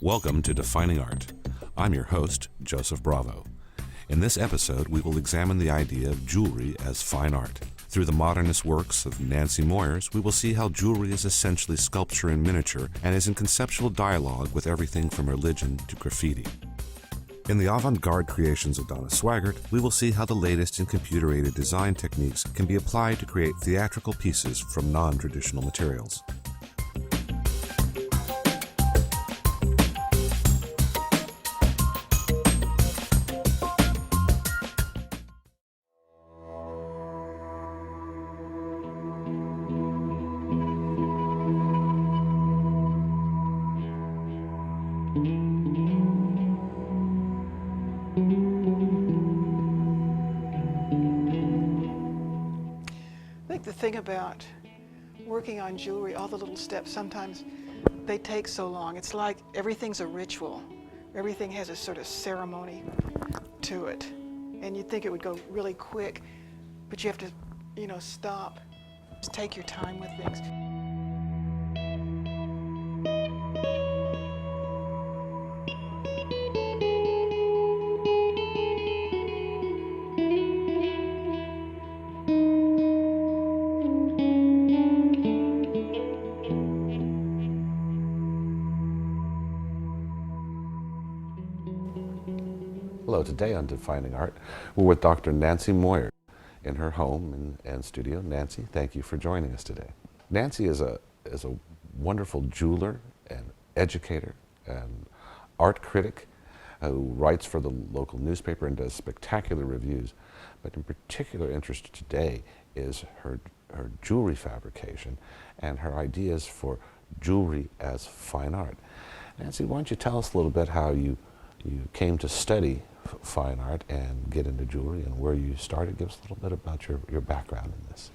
Welcome to Defining Art. I'm your host, Joseph Bravo. In this episode, we will examine the idea of jewelry as fine art. Through the modernist works of Nancy Moyers, we will see how jewelry is essentially sculpture in miniature and is in conceptual dialogue with everything from religion to graffiti. In the avant-garde creations of Donna Sweigart, we will see how the latest in computer-aided design techniques can be applied to create theatrical pieces from non-traditional materials. I think the thing about working on jewelry, all the little steps, sometimes they take so long. It's like everything's a ritual. Everything has a sort of ceremony to it. And you'd think it would go really quick, but you have to, stop. Just take your time with things. Hello, today on Defining Art, we're with Dr. Nancy Moyer in her home and studio. Nancy, thank you for joining us today. Nancy is a wonderful jeweler and educator and art critic who writes for the local newspaper and does spectacular reviews. But in particular interest today is her jewelry fabrication and her ideas for jewelry as fine art. Nancy, why don't you tell us a little bit how you came to study fine art and get into jewelry and where you started. Give us a little bit about your background in this.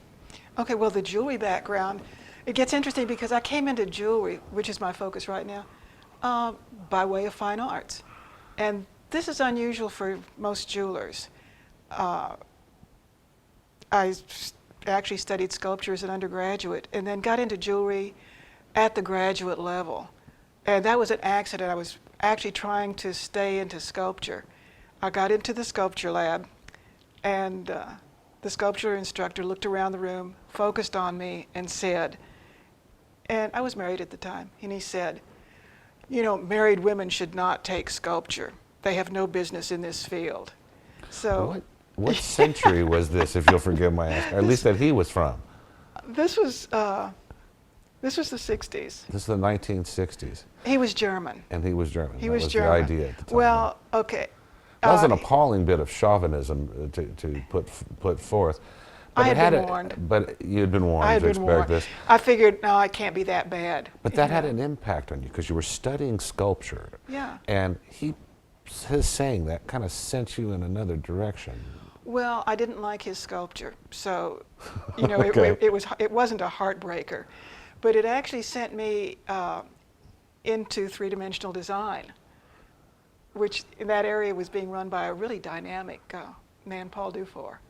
Okay, well, the jewelry background, it gets interesting because I came into jewelry, which is my focus right now, by way of fine arts. And this is unusual for most jewelers. I actually studied sculpture as an undergraduate and then got into jewelry at the graduate level. And that was an accident. I was actually trying to stay into sculpture. I got into the sculpture lab, and the sculpture instructor looked around the room, focused on me, and said, and I was married at the time, and he said, married women should not take sculpture. They have no business in this field. So, what century was this, if you'll forgive my asking, or at least that he was from? This was the 60s. This is the 1960s. He was German. And he was German. He that was German. German. The idea at the time. Well, okay. That was an appalling bit of chauvinism to put forth. But I had been warned. But you had been warned to expect this. I figured, no, it can't be that bad. But that had an impact on you because you were studying sculpture. Yeah. And his saying that kind of sent you in another direction. Well, I didn't like his sculpture, so Okay. it wasn't a heartbreaker, but it actually sent me into three-dimensional design, which in that area was being run by a really dynamic man, Paul Dufour.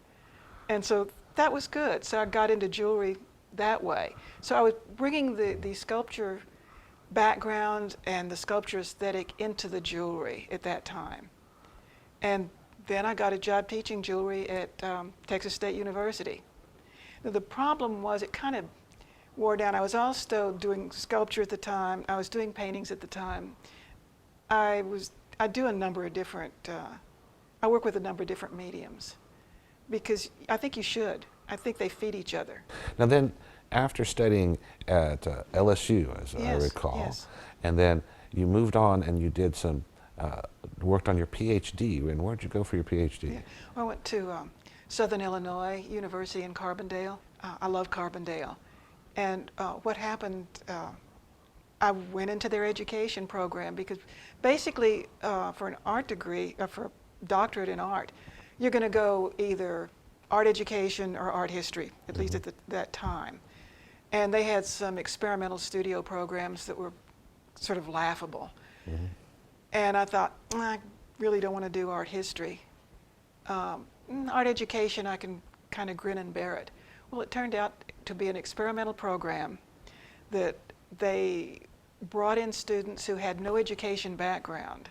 And so that was good. So I got into jewelry that way. So I was bringing the sculpture background and the sculpture aesthetic into the jewelry at that time. And then I got a job teaching jewelry at Texas State University. Now, the problem was it kind of wore down. I was also doing sculpture at the time. I was doing paintings at the time. I do a number of different, I work with a number of different mediums because I think you should. I think they feed each other. Now then, after studying at LSU, as I recall, yes. and then you moved on and you did some, worked on your PhD. And where'd you go for your PhD? Yeah. Well, I went to Southern Illinois University in Carbondale. I love Carbondale. And what happened, I went into their education program because basically for an art degree, for a doctorate in art, you're going to go either art education or art history, at least at that time. And they had some experimental studio programs that were sort of laughable. And I thought, I really don't want to do art history. Art education, I can kind of grin and bear it. Well, it turned out to be an experimental program that they brought in students who had no education background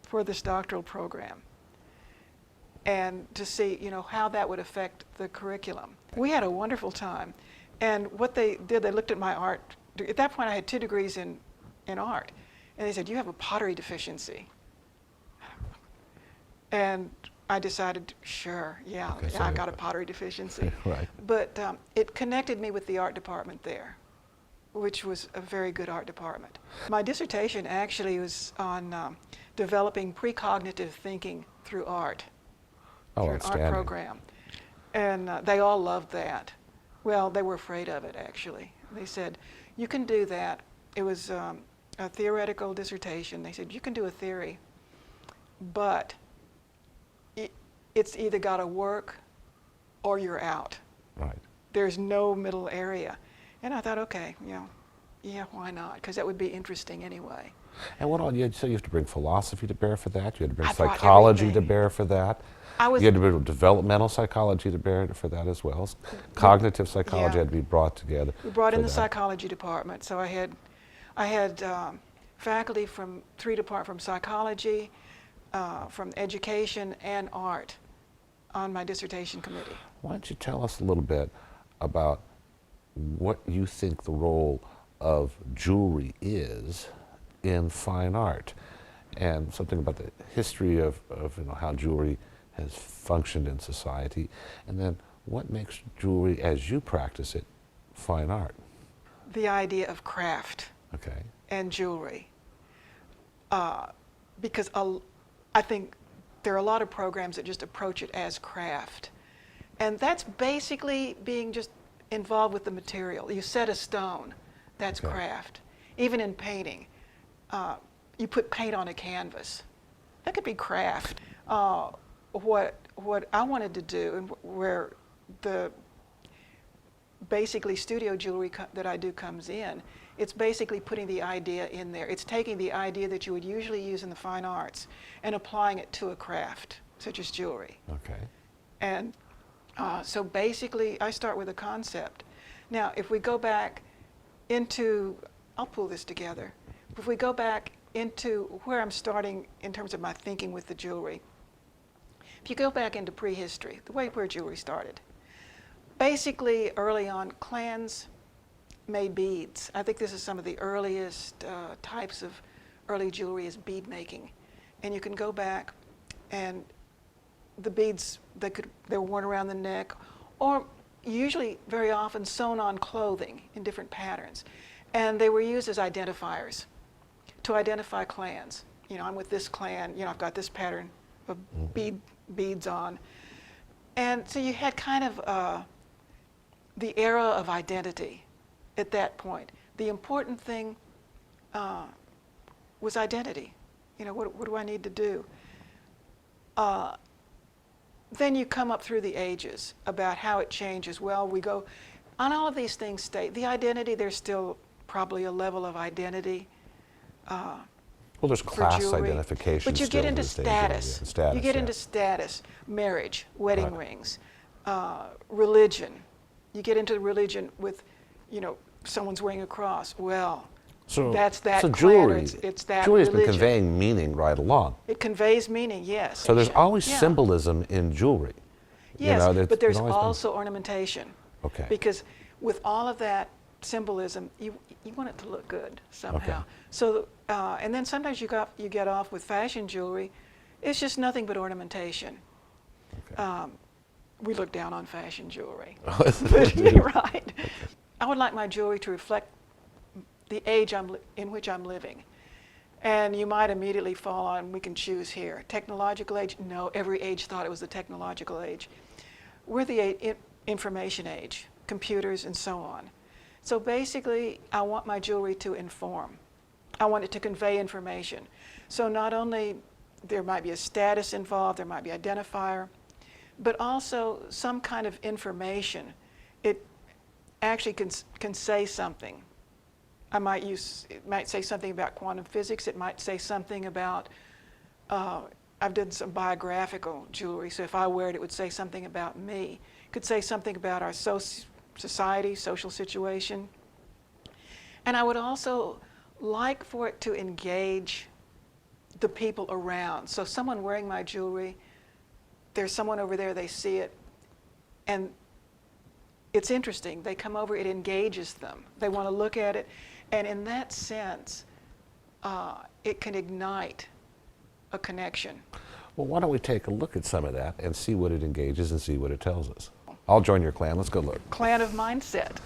for this doctoral program, and to see, how that would affect the curriculum. We had a wonderful time. And what they did, they looked at my art. At that point, I had 2 degrees in art. And they said, "You have a pottery deficiency." And I decided, sure, yeah, Okay, so I've got a pottery deficiency. Right. But it connected me with the art department there, which was a very good art department. My dissertation actually was on developing precognitive thinking through art, Oh, through an art outstanding. program. And they all loved that. Well, they were afraid of it, actually. They said, "You can do that." It was a theoretical dissertation. They said, "You can do a theory, but it's either got to work or you're out. Right. There's no middle area." And I thought, okay, yeah, why not? Because that would be interesting anyway. And what all so you have to bring philosophy to bear for that? You had to bring I brought psychology to everything. bear for that? I was, You had to bring developmental psychology to bear for that as well? Cognitive psychology Yeah. had to be brought together. we brought in for the that. psychology department. So I had faculty from 3 departments, from psychology, from education, and art on my dissertation committee. Why don't you tell us a little bit about what you think the role of jewelry is in fine art, and something about the history of how jewelry has functioned in society, and then what makes jewelry, as you practice it, fine art? The idea of craft Okay. and jewelry. Because I think there are a lot of programs that just approach it as craft. And that's basically being just involved with the material. You set a stone, that's Okay. craft. Even in painting, you put paint on a canvas. That could be craft. What I wanted to do, and where the basically studio jewelry that I do comes in, it's basically putting the idea in there. It's taking the idea that you would usually use in the fine arts and applying it to a craft, such as jewelry. Okay. And so basically, I start with a concept. Now, if we go back into, I'll pull this together. If we go back into where I'm starting in terms of my thinking with the jewelry, if you go back into prehistory, the way where jewelry started, basically early on, clans made beads. I think this is some of the earliest types of early jewelry is bead making. And you can go back, and the beads, they were worn around the neck, or usually very often sewn on clothing in different patterns. And they were used as identifiers to identify clans. I'm with this clan, I've got this pattern of beads on. And so you had kind of the era of identity at that point. The important thing was identity. What do I need to do? Then you come up through the ages about how it changes. Well, we go, on all of these things stay. The identity, there's still probably a level of identity. Well, there's class jewelry. identification. But you still get into these days, yeah, status. status. You get yeah. into status, marriage, wedding Right. rings, religion. You get into religion with, someone's wearing a cross. Well, that's that so clan, jewelry, or it's that jewelry's religion. been conveying meaning right along. It conveys meaning, yes. So there's always Yeah. symbolism in jewelry. Yes, but there's always been- also ornamentation. Okay. Because with all of that symbolism, you want it to look good somehow. Okay. So, and then sometimes you get off with fashion jewelry. It's just nothing but ornamentation. Okay. We look down on fashion jewelry. But You're right. I would like my jewelry to reflect the age in which I'm living. And you might immediately fall on, we can choose here. Technological age? No, every age thought it was the technological age. We're the information age, computers and so on. So basically, I want my jewelry to inform. I want it to convey information. So not only there might be a status involved, there might be identifier, but also some kind of information. It actually can say something. It might say something about quantum physics. It might say something about, I've done some biographical jewelry, so if I wear it, it would say something about me. It could say something about our society, social situation. And I would also like for it to engage the people around. So someone wearing my jewelry, there's someone over there, they see it, and it's interesting. They come over, it engages them. They want to look at it, and in that sense, it can ignite a connection. Well, why don't we take a look at some of that and see what it engages and see what it tells us. I'll join your clan. Let's go look. Clan of mindset.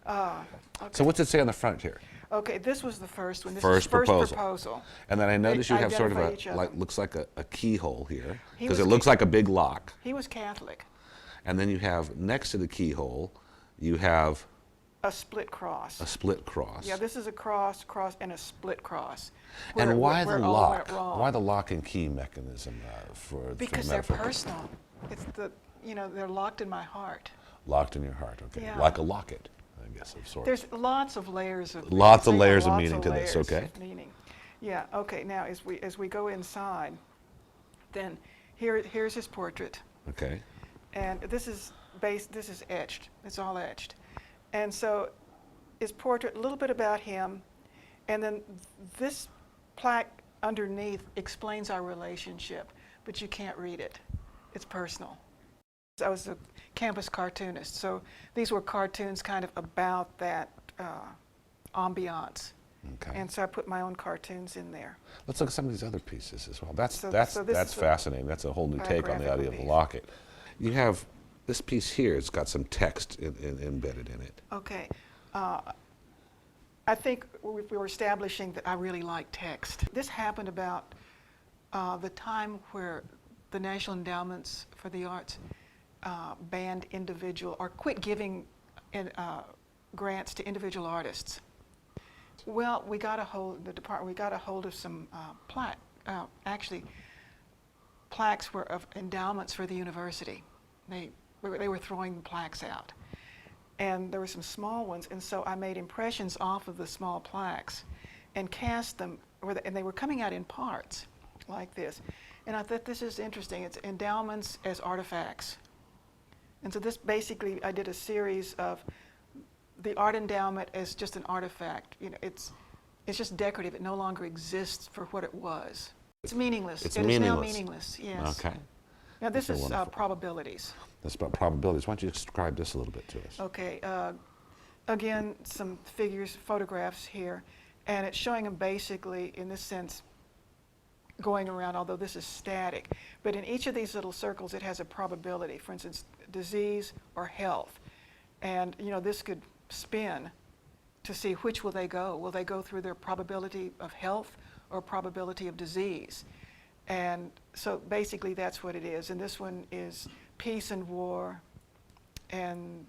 Okay. So what's it say on the front here? Okay, this was the first one. This First is first proposal. proposal. And then I notice you have sort of identify each a, other. like, looks like a keyhole here, He because was it looks like a big lock. He was Catholic. And then you have, next to the keyhole, you have A split cross. a split cross. Yeah, this is a cross, and a split cross. And why the where it all lock? went wrong. Why the lock and key mechanism for Because the they're metaphor? personal. It's they're locked in my heart. Locked in your heart, okay. Yeah. Like a locket, I guess, of sorts. There's lots of layers of Lots of yeah, layers of lots meaning to this, layers okay. of meaning. Yeah. Okay. Now, as we go inside, then here's his portrait, Okay. and this is etched. It's all etched, and so his portrait, a little bit about him, and then this plaque underneath explains our relationship, but you can't read it. It's personal. I was a campus cartoonist, so these were cartoons kind of about that ambiance. Okay. And so I put my own cartoons in there. Let's look at some of these other pieces as well. That's So this is a fascinating. That's a whole new take on the idea of a biographical piece. locket. You have this piece here. It's got some text embedded in it. Okay. I think we were establishing that I really like text. This happened about the time where the National Endowments for the Arts banned individual or quit giving grants to individual artists. Well, we got a hold of some plaques were of endowments for the university. They were throwing the plaques out. And there were some small ones, and so I made impressions off of the small plaques and cast them, and they were coming out in parts like this. And I thought, this is interesting. It's endowments as artifacts. And so this basically, I did a series of the art endowment as just an artifact. It's just decorative. It no longer exists for what it was. It's meaningless. It's It is meaningless. now meaningless, yes. Okay. Now this These are is wonderful. probabilities. That's about probabilities. Why don't you describe this a little bit to us? Okay, again, some figures, photographs here, and it's showing them basically, in this sense, going around, although this is static. But in each of these little circles, it has a probability. For instance, disease or health. And, this could spin to see which will they go. Will they go through their probability of health or probability of disease? And so basically that's what it is. And this one is peace and war, and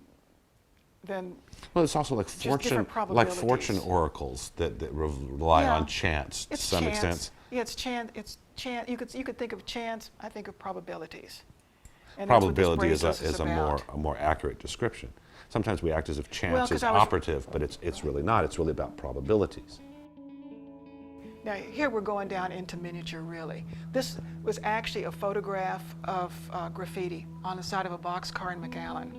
then Well, it's also like just fortune, different probabilities. oracles that rely Yeah. on chance to It's some chance. extent. Yeah, it's chance. You could think of chance. I think of probabilities. And that's what this Probability is bracelet a more accurate description. Sometimes we act as if chance Well, 'cause is I was- operative, but it's really not. It's really about probabilities. Now here we're going down into miniature, really. This was actually a photograph of graffiti on the side of a boxcar in McAllen.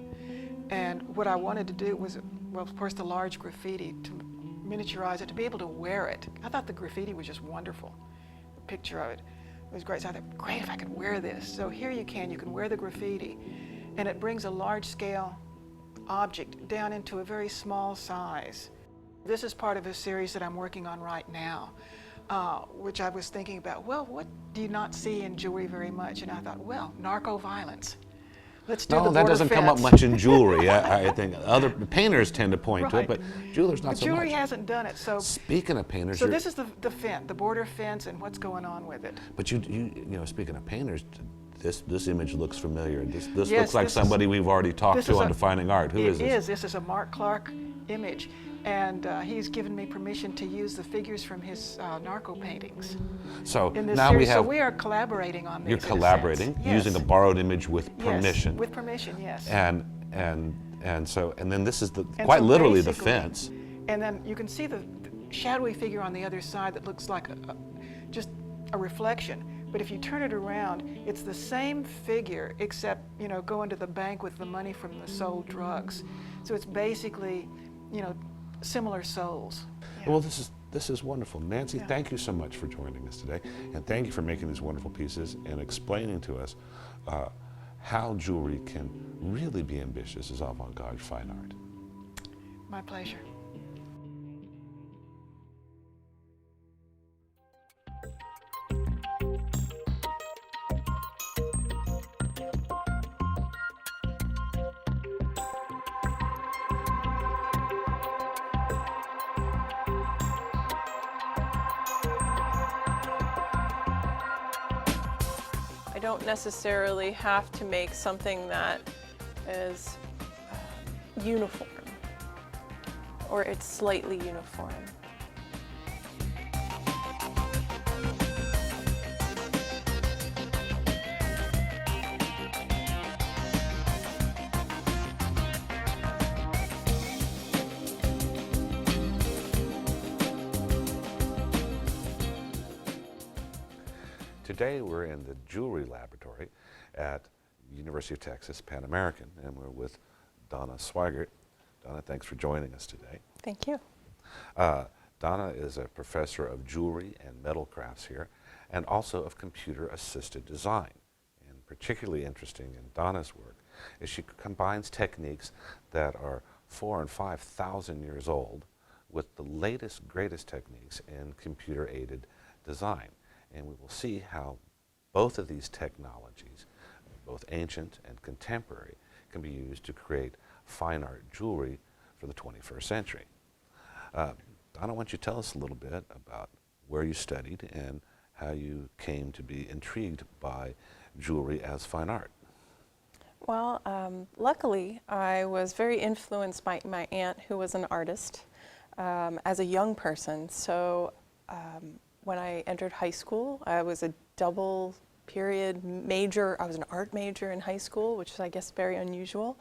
And what I wanted to do was, well, of course, the large graffiti, to miniaturize it, to be able to wear it. I thought the graffiti was just wonderful. The picture of it was great. So I thought, great, if I could wear this. So here you can wear the graffiti, and it brings a large-scale object down into a very small size. This is part of a series that I'm working on right now, which I was thinking about, well, what do you not see in jewelry very much? And I thought, well, narco-violence. Let's do the No, that border doesn't come up fence. much in jewelry. I think other painters tend to point to it, Right. but jewelers not But so jewelry much. hasn't done it, so Speaking of painters, this is the fence, the border fence, and what's going on with it. but you know, speaking of painters, this image looks familiar. This Yes, looks like this is- somebody we've already talked this to is on a- Defining Art. Who is this? This is a Mark Clark image, and he's given me permission to use the figures from his narco paintings So in this now series. we have So we are collaborating on these. you're in a collaborating sense. Yes. using a borrowed image with Yes, permission. with permission, yes. and then this is And quite so literally the basically- fence. And then you can see the shadowy figure on the other side that looks like just a reflection. But if you turn it around, it's the same figure, except, going to the bank with the money from the sold drugs. So it's basically, similar souls. Yeah. Well, this This is wonderful. Nancy, thank you so much for joining us today, and thank you for making these wonderful pieces and explaining to us how jewelry can really be ambitious as avant-garde fine art. My pleasure. I don't necessarily have to make something that is uniform, or it's slightly uniform. Today we're in the jewelry laboratory at University of Texas Pan American, and we're with Donna Sweigart. Donna, thanks for joining us today. Thank you. Donna is a professor of jewelry and metal crafts here, and also of computer-assisted design. And particularly interesting in Donna's work is she combines techniques that are 4,000 and 5,000 years old with the latest, greatest techniques in computer-aided design. And we will see how both of these technologies, both ancient and contemporary, can be used to create fine art jewelry for the 21st century. Donna, why don't you tell us a little bit about where you studied and how you came to be intrigued by jewelry as fine art? Well, luckily, I was very influenced by my aunt, who was an artist, as a young person. So when I entered high school, I was a double period major. I was an art major in high school, which is, I guess, very unusual.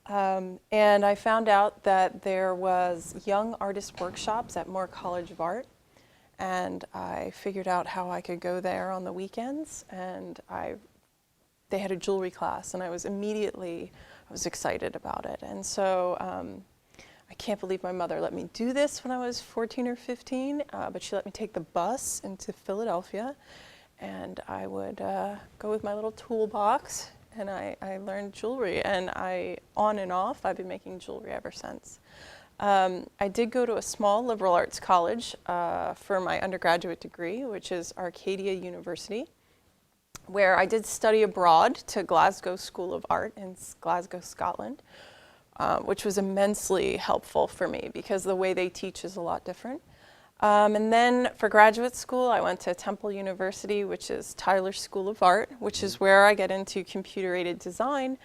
And I found out that there was young artist workshops at Moyer College of Art. And I figured out how I could go there on the weekends. And they had a jewelry class, and I was excited about it. And so I can't believe my mother let me do this when I was 14 or 15, but she let me take the bus into Philadelphia, and I would go with my little toolbox, and I learned jewelry, and on and off, I've been making jewelry ever since. I did go to a small liberal arts college for my undergraduate degree, which is Arcadia University, where I did study abroad to Glasgow School of Art in Glasgow, Scotland. Which was immensely helpful for me because the way they teach is a lot different. And then for graduate school, I went to Temple University, which is Tyler School of Art, which is where I get into computer-aided design.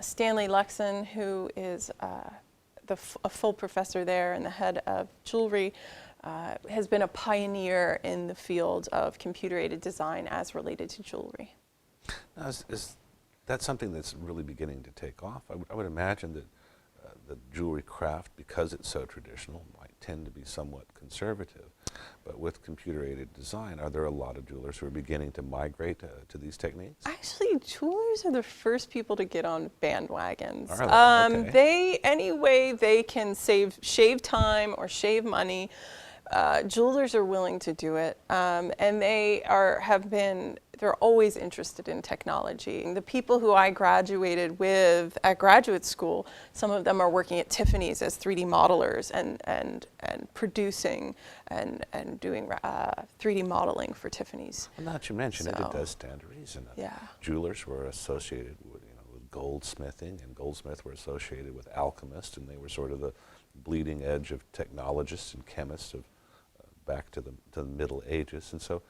Stanley Lexon, who is a full professor there and the head of jewelry, has been a pioneer in the field of computer-aided design as related to jewelry. Now, that's something that's really beginning to take off. I would imagine that the jewelry craft, because it's so traditional, might tend to be somewhat conservative. But with computer-aided design, are there a lot of jewelers who are beginning to migrate to these techniques? Actually, jewelers are the first people to get on bandwagons. Are they? Okay. Any way they can shave time or shave money, jewelers are willing to do it, and they're always interested in technology. And the people who I graduated with at graduate school, some of them are working at Tiffany's as 3D modelers and producing and doing 3D modeling for Tiffany's. Well, now that you mention it, it does stand to reason. Yeah. Jewelers were associated with goldsmithing, and goldsmiths were associated with alchemists, and they were sort of the bleeding edge of technologists and chemists of back to the Middle Ages. And so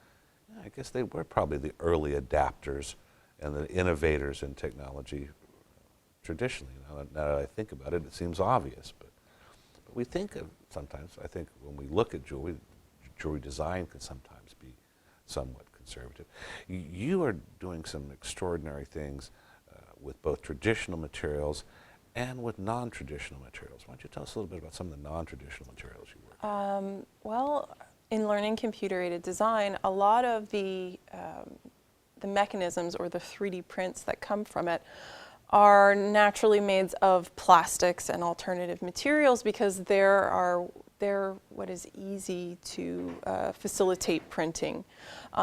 I guess they were probably the early adapters and the innovators in technology traditionally. Now that I think about it, it seems obvious. But we think of sometimes, I think when we look at jewelry design can sometimes be somewhat conservative. You are doing some extraordinary things with both traditional materials and with non-traditional materials. Why don't you tell us a little bit about some of the non-traditional materials you work with? Well, in learning computer-aided design, a lot of the mechanisms or the 3D prints that come from it are naturally made of plastics and alternative materials because they they're what is easy to facilitate printing.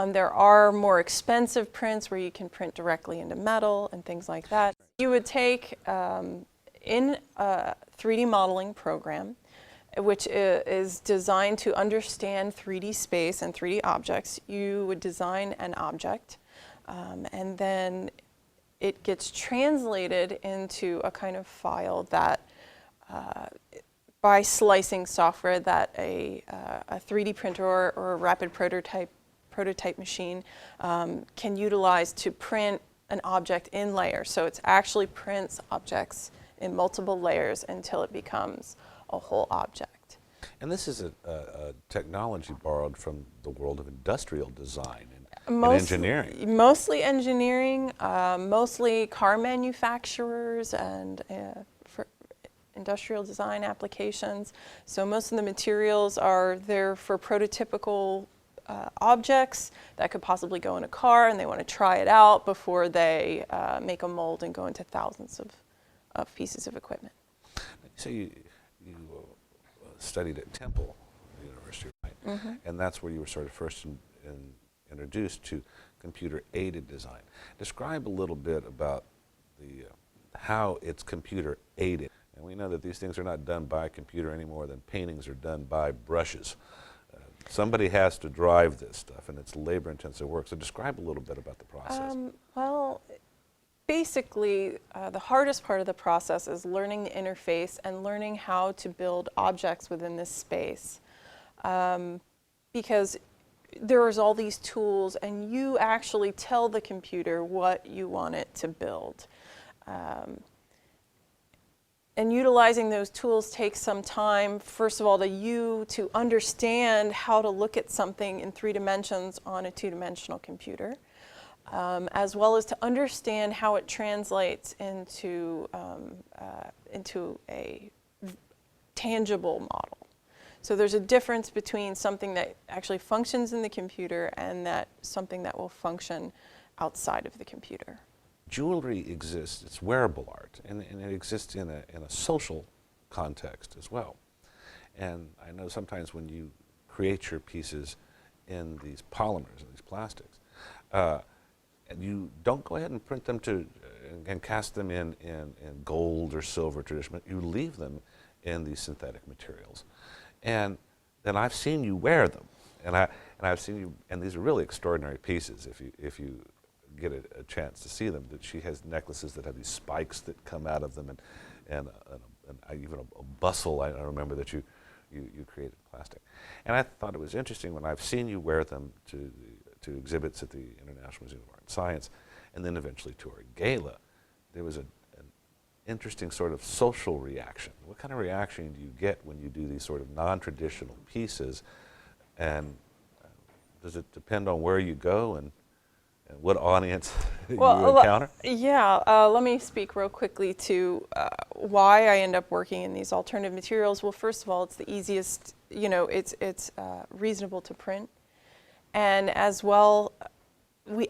There are more expensive prints where you can print directly into metal and things like that. You would take in a 3D modeling program, which is designed to understand 3D space and 3D objects. You would design an object, and then it gets translated into a kind of file that, by slicing software, that a 3D printer or a rapid prototype machine can utilize to print an object in layers. So it actually prints objects in multiple layers until it becomes a whole object. And this is a technology borrowed from the world of industrial design and engineering. Mostly engineering, mostly car manufacturers and for industrial design applications. So most of the materials are there for prototypical objects that could possibly go in a car, and they want to try it out before they make a mold and go into thousands of pieces of equipment. So you studied at Temple University, right? Mm-hmm. And that's where you were sort of first introduced to computer-aided design. Describe a little bit about how it's computer-aided. And we know that these things are not done by a computer any more than paintings are done by brushes. Somebody has to drive this stuff, and it's labor-intensive work. So describe a little bit about the process. Well, basically, the hardest part of the process is learning the interface and learning how to build objects within this space. Because there's all these tools, and you actually tell the computer what you want it to build. And utilizing those tools takes some time, first of all, to understand how to look at something in 3 dimensions on a 2-dimensional computer, as well as to understand how it translates into a tangible model. So there's a difference between something that actually functions in the computer and something that will function outside of the computer. Jewelry exists, it's wearable art, and it exists in a social context as well. And I know sometimes when you create your pieces in these polymers, in these plastics, and you don't go ahead and print them and cast them in gold or silver traditionally, you leave them in these synthetic materials. And then I've seen you wear them, and I've seen you, and these are really extraordinary pieces if you get a chance to see them. That she has necklaces that have these spikes that come out of them, and even a bustle. I remember that you created plastic, and I thought it was interesting when I've seen you wear them to exhibits at the International Museum of Art and Science, and then eventually to our gala. There was an interesting sort of social reaction. What kind of reaction do you get when you do these sort of non-traditional pieces, and does it depend on where you go and what audience you encounter? Let me speak real quickly to why I end up working in these alternative materials. Well, first of all, it's the easiest, it's reasonable to print. And as well,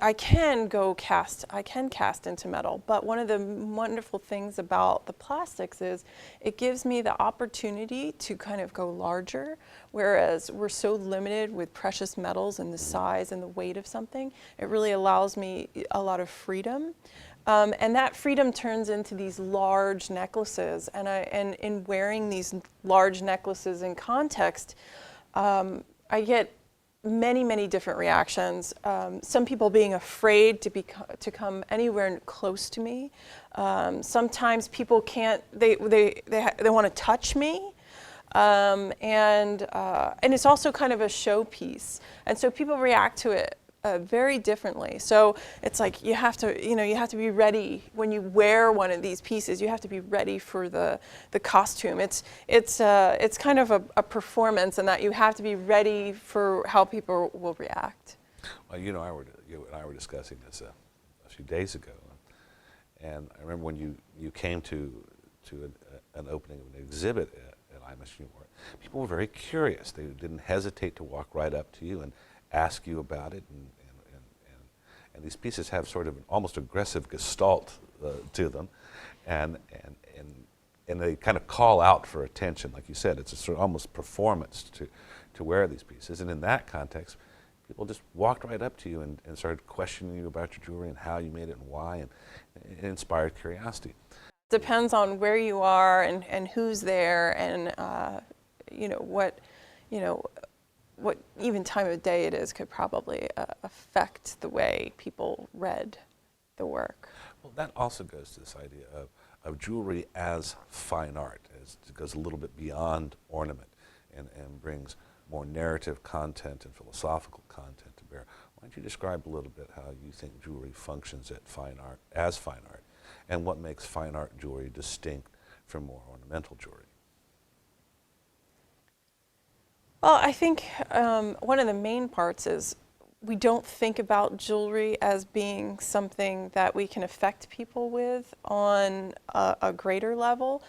I can cast into metal, but one of the wonderful things about the plastics is it gives me the opportunity to kind of go larger, whereas we're so limited with precious metals and the size and the weight of something. It really allows me a lot of freedom. And that freedom turns into these large necklaces, and in wearing these large necklaces in context, I get many different reactions. Some people being afraid to come anywhere close to me. Sometimes people can't. They want to touch me, and it's also kind of a showpiece, and so people react to it very differently. So it's like you have to be ready when you wear one of these pieces. You have to be ready for the costume. It's kind of a performance, and that you have to be ready for how people will react. Well, you and I were discussing this a few days ago, and I remember when you came to an opening of an exhibit at IMSU, people were very curious. They didn't hesitate to walk right up to you and ask you about it, and these pieces have sort of an almost aggressive gestalt to them, and and they kind of call out for attention. Like you said, it's a sort of almost performance to wear these pieces. And in that context, people just walked right up to you and started questioning you about your jewelry and how you made it and why, and it inspired curiosity. Depends on where you are and who's there, and what even time of day it is could probably affect the way people read the work. Well, that also goes to this idea of jewelry as fine art. It goes a little bit beyond ornament and brings more narrative content and philosophical content to bear. Why don't you describe a little bit how you think jewelry functions as fine art, and what makes fine art jewelry distinct from more ornamental jewelry? Well, I think one of the main parts is we don't think about jewelry as being something that we can affect people with on a greater level,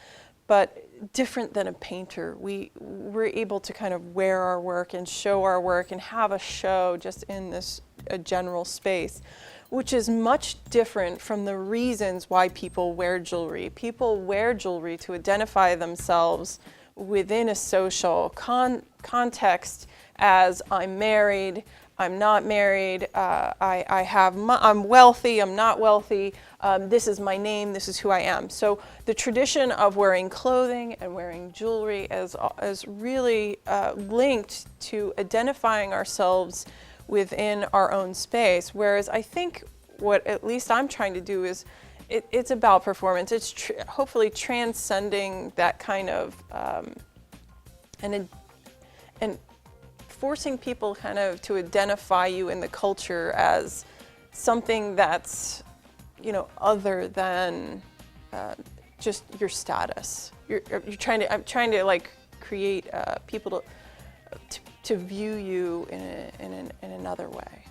but different than a painter. We're able to kind of wear our work and show our work and have a show just in this general space, which is much different from the reasons why people wear jewelry. People wear jewelry to identify themselves within a social context as I'm married, I'm not married, I'm wealthy, I'm not wealthy, this is my name, this is who I am. So the tradition of wearing clothing and wearing jewelry is really linked to identifying ourselves within our own space, whereas I think what at least I'm trying to do is it's about performance. It's hopefully transcending that kind of and forcing people kind of to identify you in the culture as something that's, other than just your status. I'm trying to like create people to view you in another way.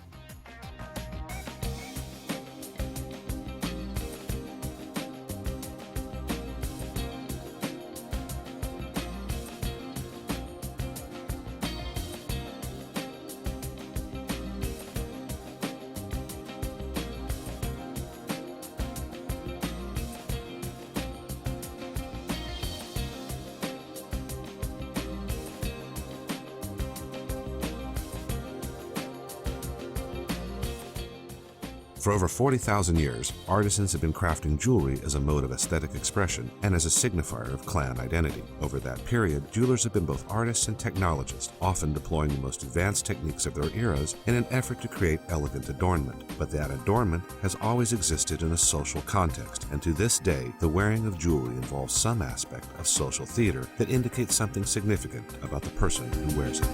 For over 40,000 years, artisans have been crafting jewelry as a mode of aesthetic expression and as a signifier of clan identity. Over that period, jewelers have been both artists and technologists, often deploying the most advanced techniques of their eras in an effort to create elegant adornment. But that adornment has always existed in a social context, and to this day, the wearing of jewelry involves some aspect of social theater that indicates something significant about the person who wears it.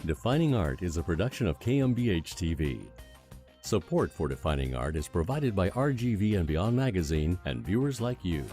Defining Art is a production of KMBH-TV. Support for Defining Art is provided by RGV and Beyond Magazine and viewers like you.